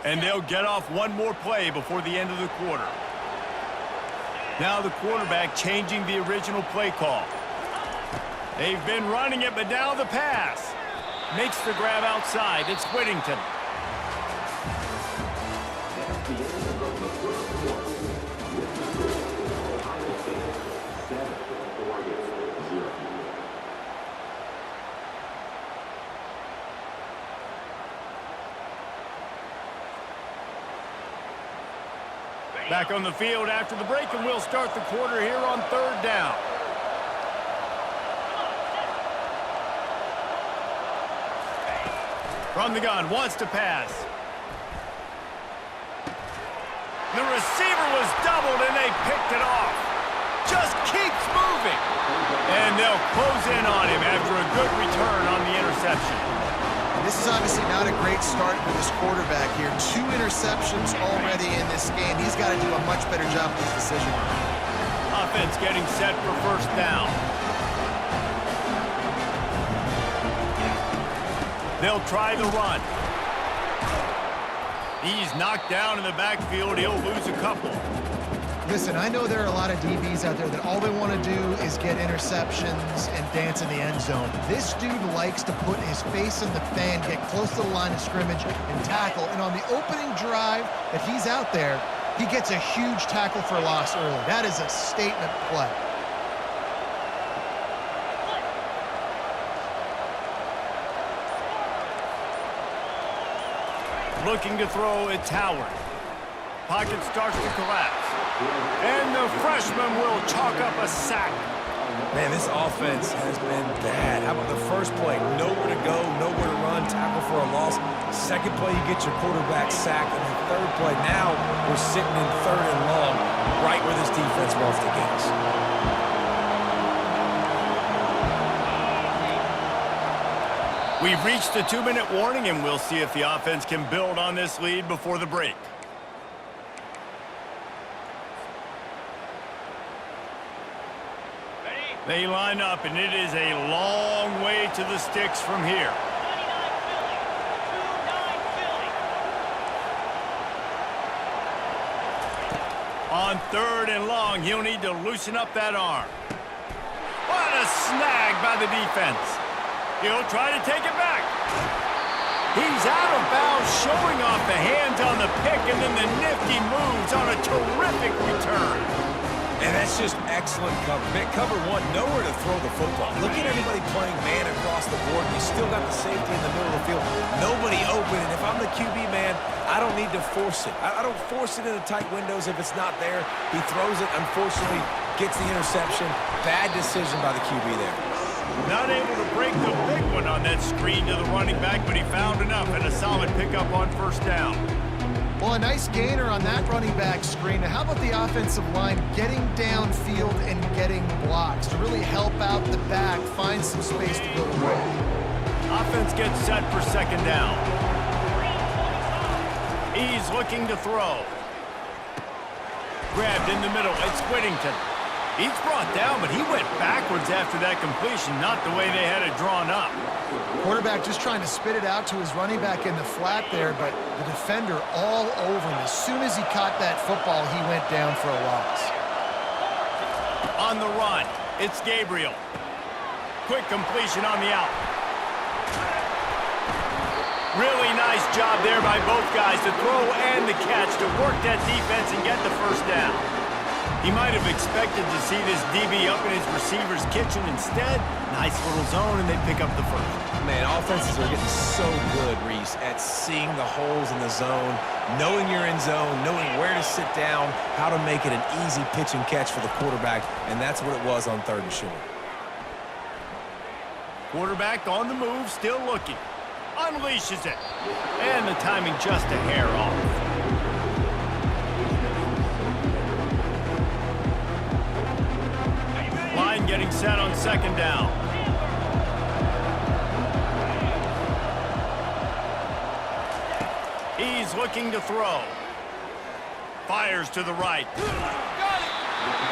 And they'll get off one more play before the end of the quarter. Now the quarterback changing the original play call. They've been running it, but now the pass. Makes the grab outside. It's Whittington. Back on the field after the break, and we'll start the quarter here on 3rd down. From the gun, wants to pass. The receiver was doubled, and they picked it off. Just keeps moving. And they'll close in on him after a good return on the interception. This is obviously not a great start for this quarterback here. 2 interceptions already in this game. He's got to do a much better job with his decision. Offense getting set for 1st down. They'll try the run. He's knocked down in the backfield. He'll lose a couple. Listen, I know there are a lot of DBs out there that all they want to do is get interceptions and dance in the end zone. This dude likes to put his face in the fan, get close to the line of scrimmage, and tackle. And on the opening drive that he's out there, he gets a huge tackle for loss early. That is a statement play. Looking to throw, it's Howard. Pocket starts to collapse. And the freshman will chalk up a sack. Man, this offense has been bad. How about the first play? Nowhere to go, nowhere to run, tackle for a loss. Second play, you get your quarterback sacked. And the third play, now we're sitting in 3rd and long, right where this defense wants to get us. We've reached the 2-minute warning, and we'll see if the offense can build on this lead before the break. They line up, and it is a long way to the sticks from here. On 3rd and long, he'll need to loosen up that arm. What a snag by the defense. He'll try to take it back. He's out of bounds, showing off the hands on the pick, and then the nifty moves on a terrific return. And that's just excellent cover. Man, cover 1, nowhere to throw the football. Look at everybody playing man across the board. You still got the safety in the middle of the field. Nobody open, and if I'm the QB, man, I don't need to force it. I don't force it in the tight windows if it's not there. He throws it, unfortunately, gets the interception. Bad decision by the QB there. Not able to break the big one on that screen to the running back, but he found enough and a solid pickup on 1st down. Well, a nice gainer on that running back screen. Now, how about the offensive line getting downfield and getting blocks to really help out the back, find some space to go away? Offense gets set for 2nd down. He's looking to throw. Grabbed in the middle. It's Whittington. He's brought down, but he went backwards after that completion, not the way they had it drawn up. Quarterback just trying to spit it out to his running back in the flat there, but the defender all over him. As soon as he caught that football, he went down for a loss. On the run, it's Gabriel. Quick completion on the out. Really nice job there by both guys to throw and the catch to work that defense and get the 1st down. He might have expected to see this DB up in his receiver's kitchen. Instead, nice little zone, and they pick up the 1st. Man, offenses are getting so good, Reese, at seeing the holes in the zone, knowing you're in zone, knowing where to sit down, how to make it an easy pitch and catch for the quarterback, and that's what it was on 3rd and short. Quarterback on the move, still looking. Unleashes it. And the timing just a hair off. Line getting set on 2nd down. He's looking to throw. Fires to the right.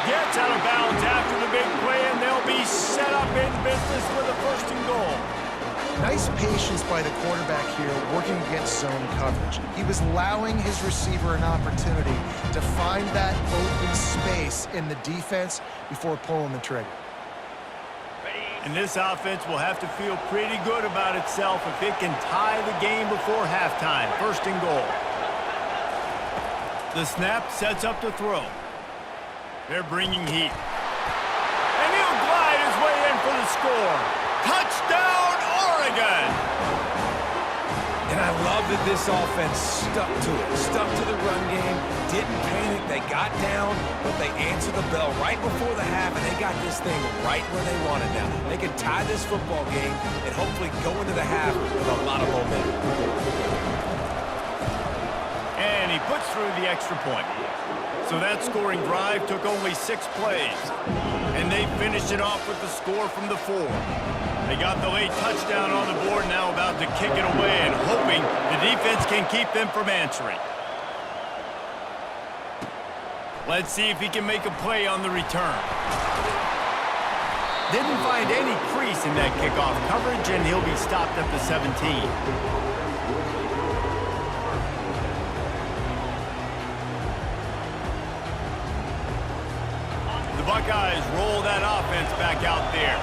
Gets out of bounds after the big play, and they'll be set up in business with a 1st and goal. Nice patience by the quarterback here working against zone coverage. He was allowing his receiver an opportunity to find that open space in the defense before pulling the trigger. And this offense will have to feel pretty good about itself if it can tie the game before halftime. First and goal. The snap sets up the throw. They're bringing heat. And he'll glide his way in for the score. Touchdown, Oregon! And I love that this offense stuck to it, stuck to the run game, didn't panic, they got down, but they answered the bell right before the half, and they got this thing right where they wanted now. They can tie this football game and hopefully go into the half with a lot of momentum. And he puts through the extra point. So that scoring drive took only 6 plays. And they finished it off with the score from the 4. They got the late touchdown on the board, now about to kick it away and hoping the defense can keep them from answering. Let's see if he can make a play on the return. Didn't find any crease in that kickoff coverage, and he'll be stopped at the 17. Buckeyes roll that offense back out there.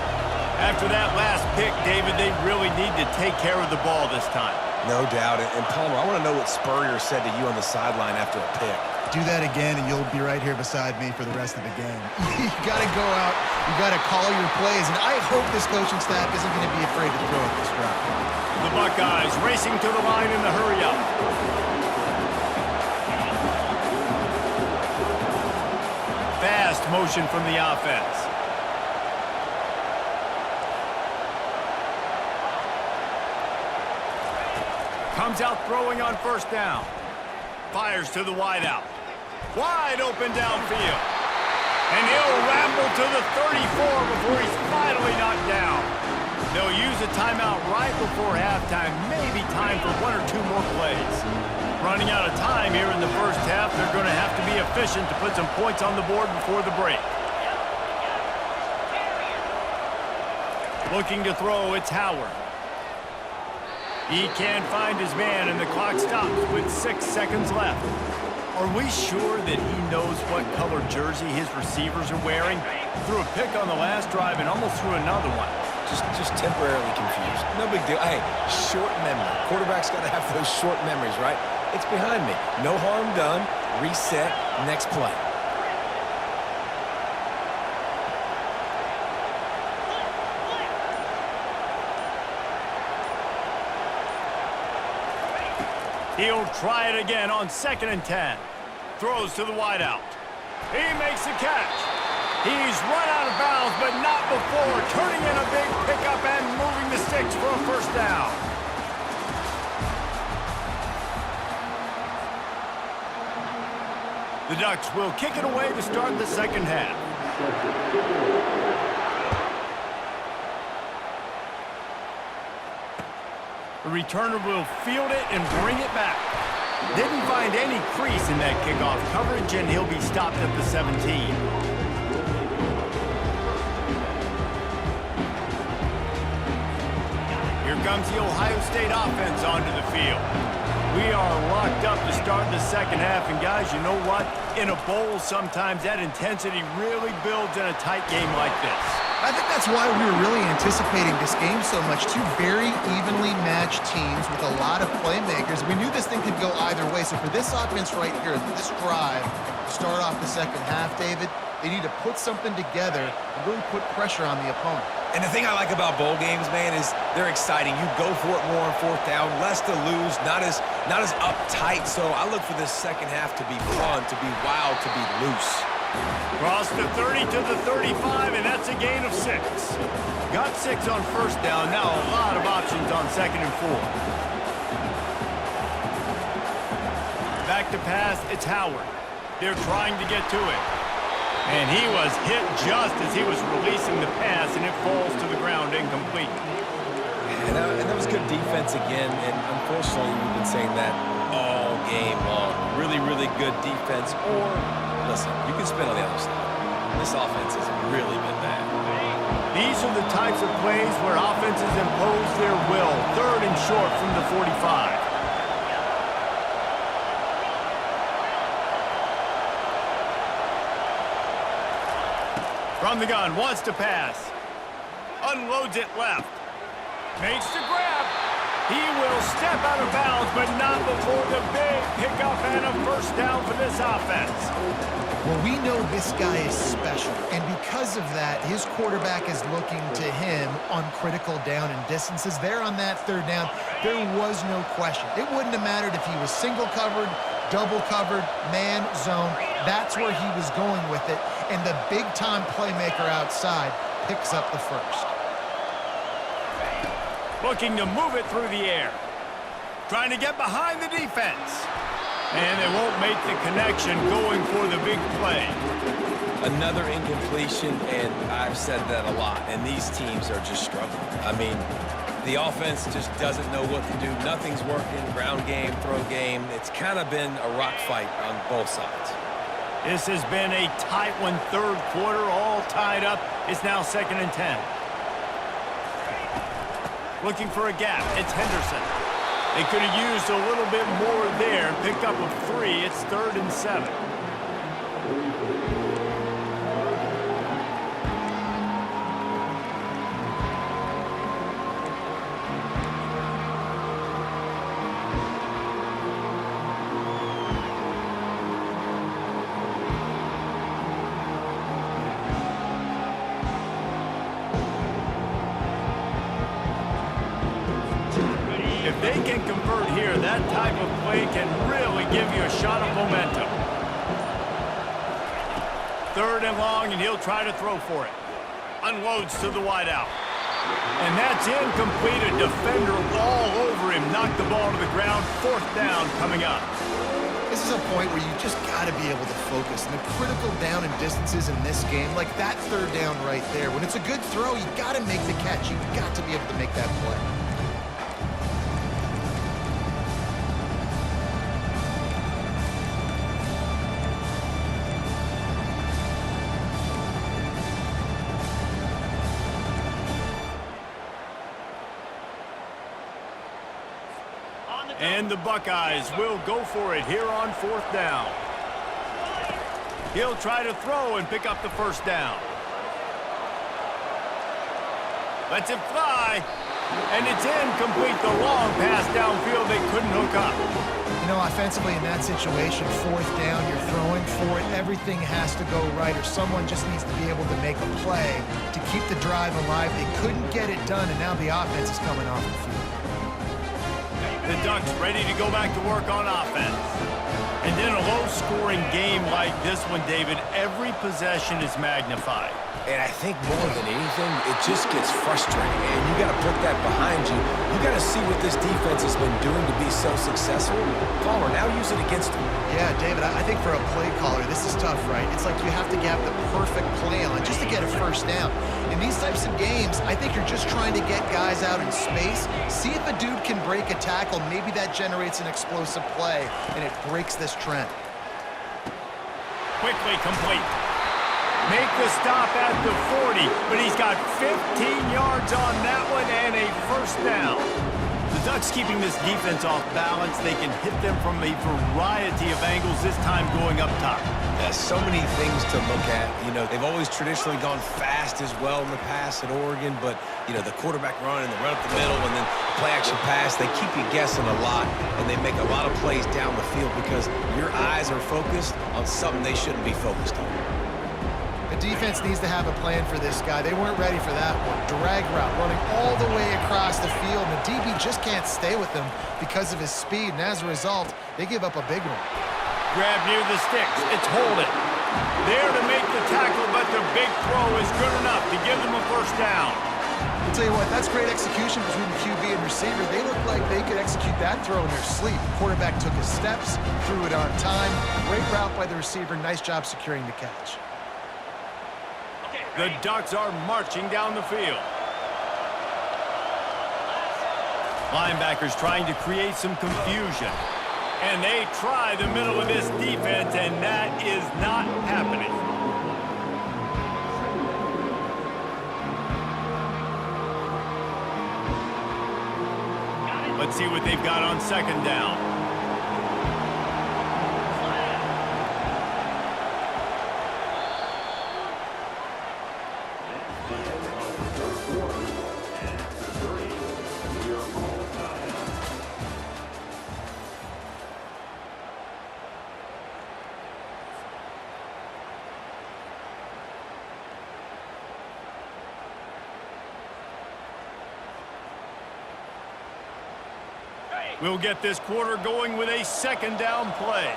After that last pick, David, they really need to take care of the ball this time. No doubt. And Palmer, I want to know what Spurrier said to you on the sideline after a pick. Do that again, and you'll be right here beside me for the rest of the game. You got to go out. You got to call your plays, and I hope this coaching staff isn't going to be afraid to throw at this drive. The Buckeyes racing to the line in the hurry-up. Fast motion from the offense. Comes out throwing on first down. Fires to the wideout. Wide open downfield. And he'll ramble to the 34 before he's finally knocked down. They'll use a timeout right before halftime. Maybe time for 1 or 2 more plays. Running out of time here in the first half. They're going to have to be efficient to put some points on the board before the break. Looking to throw, it's Howard. He can't find his man, and the clock stops with 6 seconds left. Are we sure that he knows what color jersey his receivers are wearing? Threw a pick on the last drive and almost threw another one. Just temporarily confused. No big deal. Hey, short memory. Quarterback's got to have those short memories, right? It's behind me. No harm done. Reset. Next play. He'll try it again on 2nd and 10. Throws to the wideout. He makes the catch. He's run out of bounds, but not before turning in a big pickup and moving the sticks for a first down. The Ducks will kick it away to start the second half. The returner will field it and bring it back. Didn't find any crease in that kickoff coverage, and he'll be stopped at the 17. Here comes the Ohio State offense onto the field. We are locked up to start the second half, and guys, you know what? In a bowl, sometimes that intensity really builds in a tight game like this. I think that's why we were really anticipating this game so much. 2 very evenly matched teams with a lot of playmakers. We knew this thing could go either way. So for this offense right here, this drive, to start off the second half, David, they need to put something together and really put pressure on the opponent. And the thing I like about bowl games, man, is they're exciting. You go for it more on 4th down, less to lose, not as uptight. So I look for this second half to be fun, to be wild, to be loose. Cross the 30 to the 35, and that's a gain of 6. Got 6 on first down. Now a lot of options on 2nd and 4. Back to pass, it's Howard. They're trying to get to it. And he was hit just as he was releasing the pass, and it falls to the ground incomplete. And that was good defense again, and unfortunately we've been saying that all game long. Really, really good defense. Or, listen, you can spin on the other side. This offense has really been bad. The These are the types of plays where offenses impose their will. 3rd and short from the 45. From the gun, wants to pass. Unloads it left. Makes the grab. He will step out of bounds, but not before the big pickup and a first down for this offense. Well, we know this guy is special, and because of that, his quarterback is looking to him on critical down and distances. There on that 3rd down, there was no question. It wouldn't have mattered if he was single covered, double covered, man, zone. That's where he was going with it, and the big-time playmaker outside picks up the first. Looking to move it through the air. Trying to get behind the defense. And they won't make the connection going for the big play. Another incompletion, and I've said that a lot, and these teams are just struggling. I mean, the offense just doesn't know what to do. Nothing's working, ground game, throw game. It's kind of been a rock fight on both sides. This has been a tight one, 3rd quarter, all tied up. It's now 2nd and 10. Looking for a gap. It's Henderson. They could have used a little bit more there and picked up a 3. It's 3rd and 7. If they can convert here, that type of play can really give you a shot of momentum. 3rd and long, and he'll try to throw for it. Unloads to the wideout. And that's incomplete. A defender all over him. Knocked the ball to the ground. 4th down coming up. This is a point where you just got to be able to focus. And the critical down and distances in this game, like that 3rd down right there, when it's a good throw, you got to make the catch. You got to be able to make that play. And the Buckeyes will go for it here on 4th down. He'll try to throw and pick up the first down. Lets it fly. And it's incomplete. The long pass downfield they couldn't hook up. You know, offensively in that situation, 4th down, you're throwing for it. Everything has to go right, or someone just needs to be able to make a play to keep the drive alive. They couldn't get it done, and now the offense is coming off the field. The Ducks ready to go back to work on offense. And in a low-scoring game like this one, David, every possession is magnified. And I think more than anything, it just gets frustrating. And you got to put that behind you. You got to see what this defense has been doing to be so successful. Caller, now use it against them. Yeah, David, I think for a play caller, this is tough, right? It's like you have to have the perfect play on just to get a first down. In these types of games, I think you're just trying to get guys out in space, see if a dude can break a tackle. Maybe that generates an explosive play, and it breaks this trend. Quickly complete. Make the stop at the 40, but he's got 15 yards on that one and a first down. The Ducks keeping this defense off balance. They can hit them from a variety of angles, this time going up top. There's so many things to look at. You know, they've always traditionally gone fast as well in the past at Oregon, but, you know, the quarterback run and the run up the middle and then play-action pass, they keep you guessing a lot, and they make a lot of plays down the field because your eyes are focused on something they shouldn't be focused on. The defense needs to have a plan for this guy. They weren't ready for that one. Drag route, running all the way across the field, and the DB just can't stay with him because of his speed, and as a result, they give up a big one. Grab near the sticks. It's holding. There to make the tackle, but the big throw is good enough to give them a first down. I'll tell you what, that's great execution between the QB and receiver. They look like they could execute that throw in their sleep. Quarterback took his steps, threw it on time. Great route by the receiver. Nice job securing the catch. The Ducks are marching down the field. Linebackers trying to create some confusion. And they try the middle of this defense, and that is not happening. Let's see what they've got on second down. We'll get this quarter going with a second down play.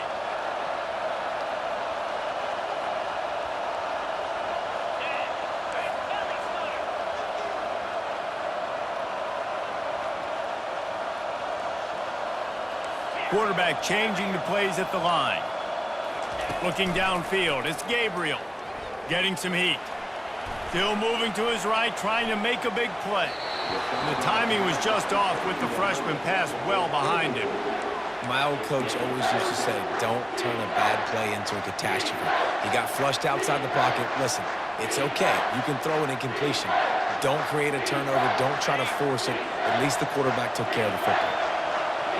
Quarterback changing the plays at the line. Looking downfield, it's Gabriel. Getting some heat. Still moving to his right, trying to make a big play. And the timing was just off with the freshman pass well behind him. My old coach always used to say, don't turn a bad play into a catastrophe. He got flushed outside the pocket. Listen, it's okay. You can throw an incompletion. Don't create a turnover. Don't try to force it. At least the quarterback took care of the football.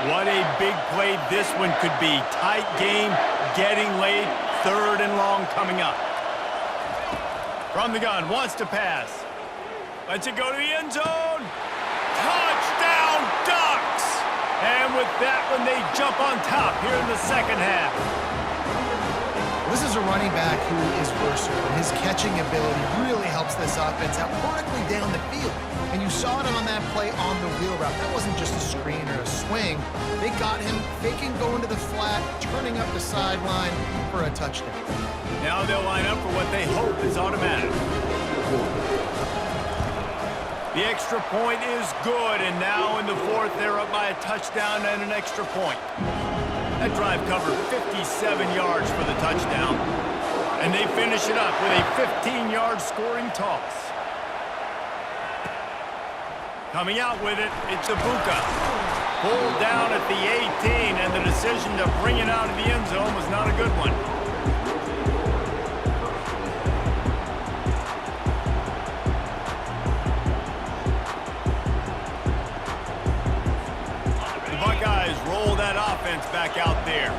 What a big play this one could be. Tight game, getting late, third and long coming up. From the gun, wants to pass. Lets it go to the end zone. Touchdown, Ducks! And with that one, they jump on top here in the second half. This is a running back who is versatile, and his catching ability really helps this offense out vertically down the field. And you saw it on that play on the wheel route. That wasn't just a screen or a swing. They got him faking going to the flat, turning up the sideline for a touchdown. Now they'll line up for what they hope is automatic. The extra point is good, and now in the fourth, they're up by a touchdown and an extra point. That drive covered 57 yards for the touchdown, and they finish it up with a 15-yard scoring toss. Coming out with it, it's Ibuka. Pulled down at the 18, and the decision to bring it out of the end zone was not a good one. Offense back out there.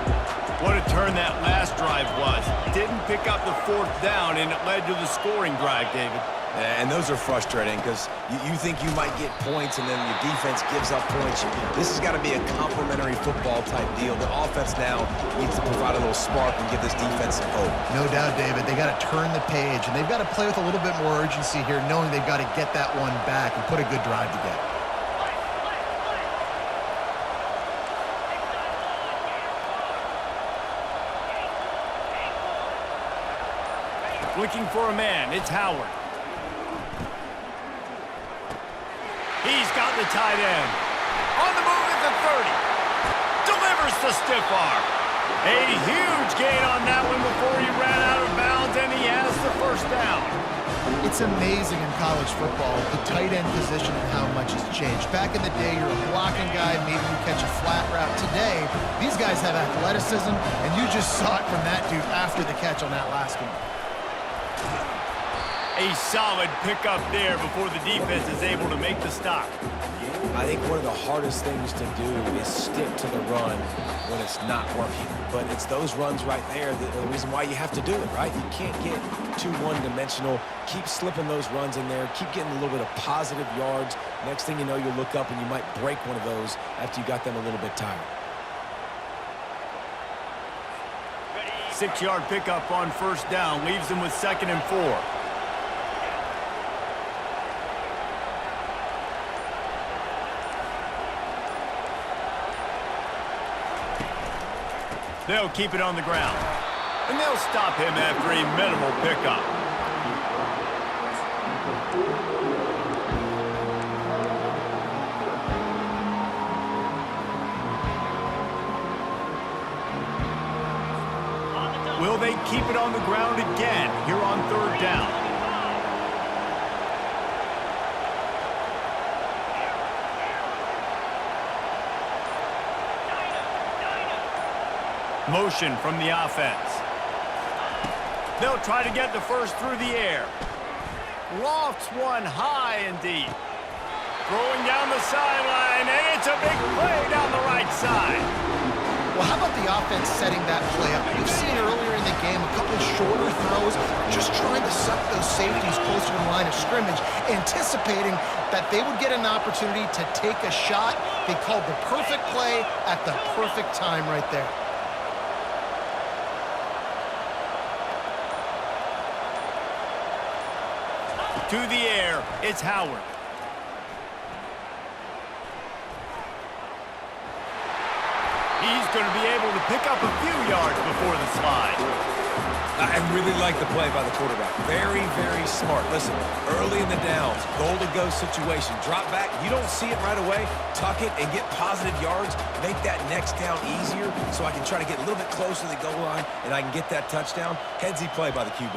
What a turn that last drive was. Didn't pick up the fourth down, and it led to the scoring drive, David. And those are frustrating because you think you might get points and then your defense gives up points. This has got to be a complementary football type deal. The offense now needs to provide a little spark and give this defense some hope. No doubt, David. They got to turn the page, and they've got to play with a little bit more urgency here, knowing they've got to get that one back and put a good drive together. Looking for a man, it's Howard. He's got the tight end. On the move at the 30. Delivers the stiff arm. A huge gain on that one before he ran out of bounds, and he has the first down. It's amazing in college football, the tight end position and how much has changed. Back in the day, you're a blocking guy, maybe you catch a flat route. Today, these guys have athleticism, and you just saw it from that dude after the catch on that last one. A solid pickup there before the defense is able to make the stop. I think one of the hardest things to do is stick to the run when it's not working. But it's those runs right there that are the reason why you have to do it, right? You can't get too one-dimensional. Keep slipping those runs in there. Keep getting a little bit of positive yards. Next thing you know, you'll look up and you might break one of those after you got them a little bit tired. 6-yard pickup on first down leaves them with 2nd and 4. They'll keep it on the ground. And they'll stop him after a minimal pickup. Will they keep it on the ground again here on 3rd down? Motion from the offense. They'll try to get the first through the air. Lofts one high and deep. Throwing down the sideline, and it's a big play down the right side. Well, how about the offense setting that play up? You've seen earlier in the game a couple shorter throws, just trying to suck those safeties closer to the line of scrimmage, anticipating that they would get an opportunity to take a shot. They called the perfect play at the perfect time right there. To the air, it's Howard. He's going to be able to pick up a few yards before the slide. I really like the play by the quarterback. Very, very smart. Listen, early in the downs, goal-to-go situation. Drop back, you don't see it right away. Tuck it and get positive yards. Make that next down easier so I can try to get a little bit closer to the goal line and I can get that touchdown. Headsy play by the QB.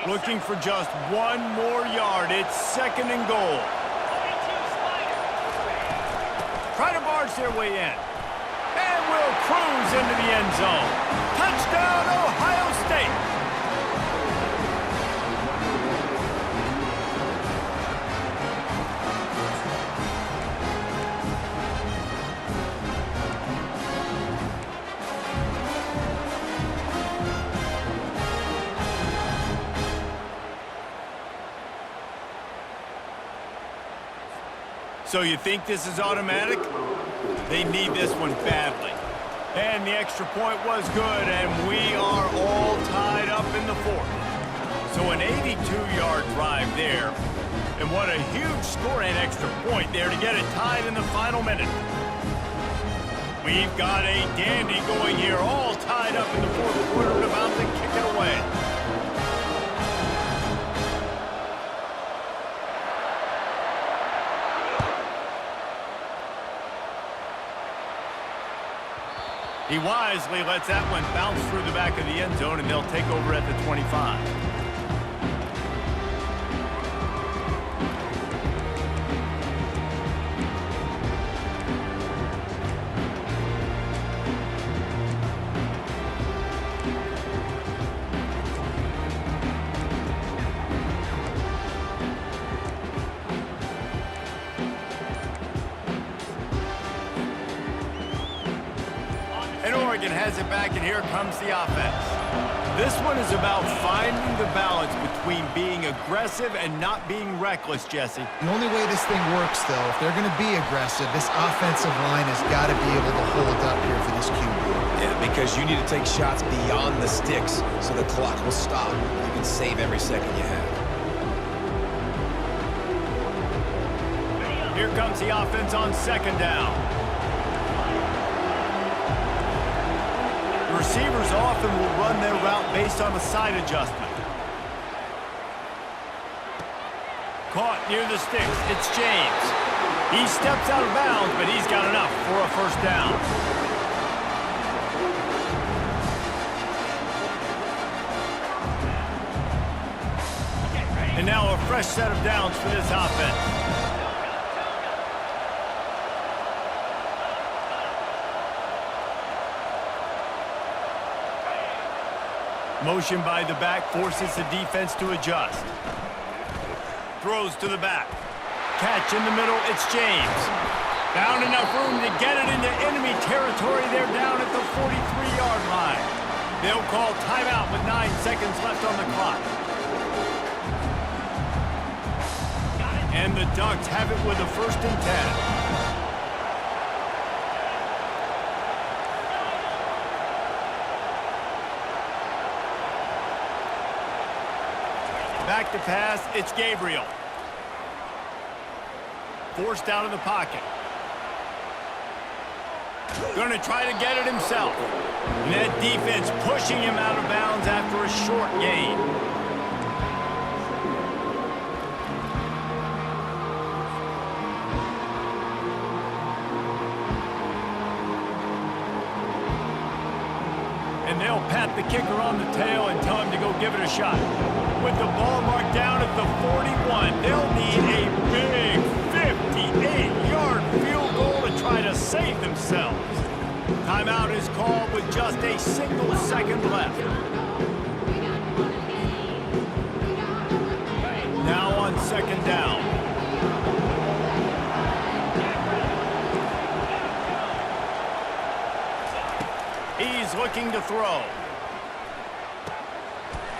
Looking for just one more yard. It's 2nd and goal. Try to barge their way in. And will cruise into the end zone. Touchdown, Ohio State. So you think this is automatic? They need this one badly. And the extra point was good, and we are all tied up in the 4th. So an 82-yard drive there. And what a huge score and extra point there to get it tied in the final minute. We've got a dandy going here, all tied up in the 4th quarter and about to kick it away. He wisely lets that one bounce through the back of the end zone, and they'll take over at the 25. Oregon has it back, and here comes the offense. This one is about finding the balance between being aggressive and not being reckless, Jesse. The only way this thing works, though, if they're going to be aggressive, this offensive line has got to be able to hold up here for this QB. Yeah, because you need to take shots beyond the sticks so the clock will stop. You can save every second you have. Here comes the offense on 2nd down. Receivers often will run their route based on a side adjustment. Caught near the sticks. It's James. He steps out of bounds, but he's got enough for a 1st down. And now a fresh set of downs for this offense. Motion by the back forces the defense to adjust. Throws to the back. Catch in the middle, it's James. Found enough room to get it into enemy territory. They're down at the 43-yard line. They'll call timeout with 9 seconds left on the clock. And the Ducks have it with a 1st and 10. Back to pass, it's Gabriel. Forced out of the pocket. Going to try to get it himself. And that defense pushing him out of bounds after a short gain. And they'll pat the kicker on the tail and tell him to go give it a shot. With the ball marked down at the 41, they'll need a big 58-yard field goal to try to save themselves. Timeout is called with just a single second left. Now on second down. He's looking to throw.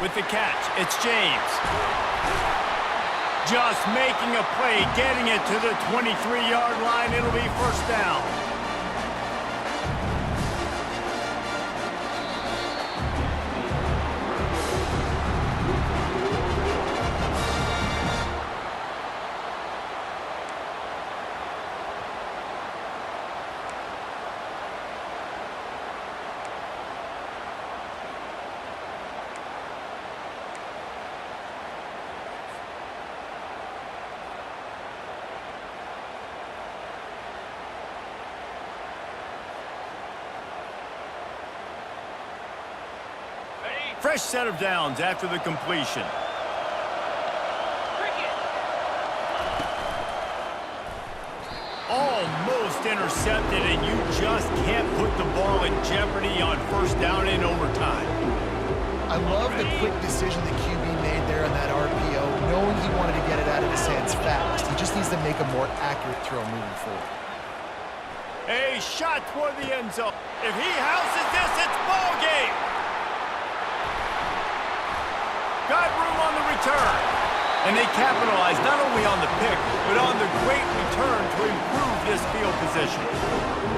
With the catch, it's James. Just making a play, getting it to the 23-yard line. It'll be first down. Fresh set of downs after the completion. Almost intercepted, and you just can't put the ball in jeopardy on first down in overtime. I love the quick decision the QB made there on that RPO, knowing he wanted to get it out of his hands fast. He just needs to make a more accurate throw moving forward. A shot toward the end zone. If he houses this, it's ball game. Got room on the return. And they capitalized not only on the pick, but on the great return to improve this field position.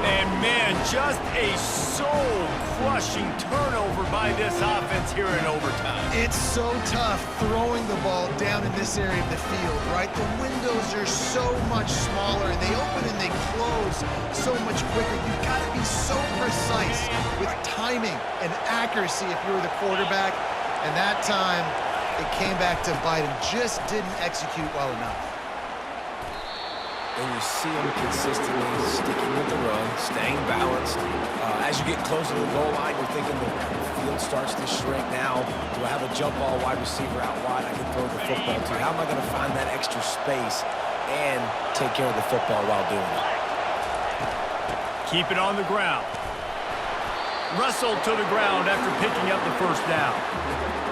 And, man, just a soul-crushing turnover by this offense here in overtime. It's so tough throwing the ball down in this area of the field, right? The windows are so much smaller, and they open and they close so much quicker. You've got to be so precise with timing and accuracy if you're the quarterback. And that time, it came back to bite him. Just didn't execute well enough. And you see him consistently sticking with the run, staying balanced. As you get closer to the goal line, you're thinking the field starts to shrink now. Do I have a jump ball wide receiver out wide I can throw the football to? How am I going to find that extra space and take care of the football while doing it? Keep it on the ground. Wrestled to the ground after picking up the first down.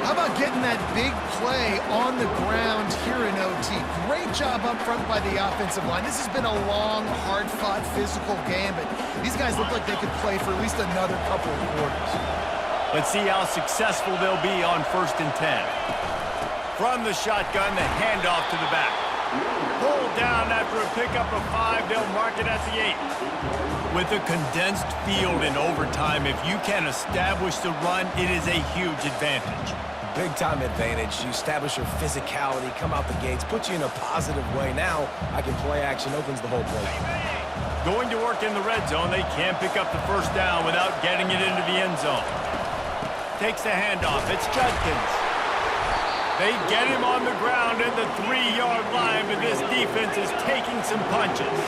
How about getting that big play on the ground here in OT? Great job up front by the offensive line. This has been a long, hard-fought, physical game, but these guys look like they could play for at least another couple of quarters. Let's see how successful they'll be on 1st and 10. From the shotgun, the handoff to the back. Pulled down after a pickup of 5, they'll mark it at the 8. With a condensed field in overtime, if you can establish the run, it is a huge advantage. Big-time advantage. You establish your physicality, come out the gates, put you in a positive way. Now, I can play action, opens the whole play. Going to work in the red zone, they can't pick up the first down without getting it into the end zone. Takes the handoff, it's Judkins. They get him on the ground at the 3-yard line, but this defense is taking some punches.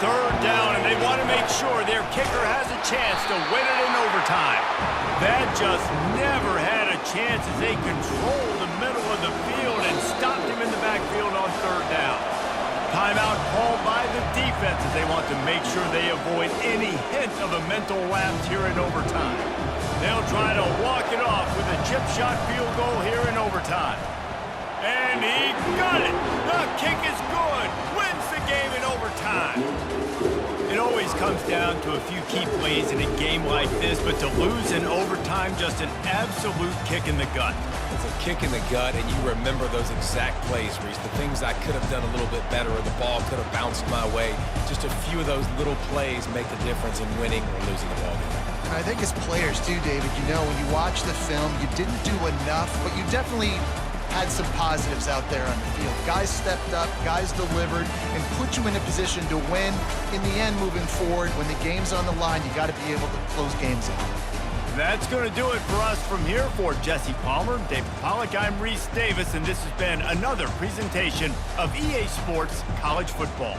3rd down, and they want to make sure their kicker has a chance to win it in overtime. That just never had a chance as they controlled the middle of the field and stopped him in the backfield on 3rd down. Timeout called by the defense as they want to make sure they avoid any hint of a mental lapse here in overtime. They'll try to walk it off with a chip shot field goal here in overtime. And he got it. The kick is good. Wins the game in overtime. It always comes down to a few key plays in a game like this, but to lose in overtime, just an absolute kick in the gut. It's a kick in the gut, and you remember those exact plays, Reese. The things I could have done a little bit better, or the ball could have bounced my way. Just a few of those little plays make the difference in winning or losing the ball game. I think as players too, David, you know, when you watch the film, you didn't do enough, but you definitely had some positives out there on the field. Guys stepped up, guys delivered, and put you in a position to win. In the end, moving forward, when the game's on the line, you got to be able to close games out. That's going to do it for us from here. For Jesse Palmer, David Pollack, I'm Reese Davis, and this has been another presentation of EA Sports College Football.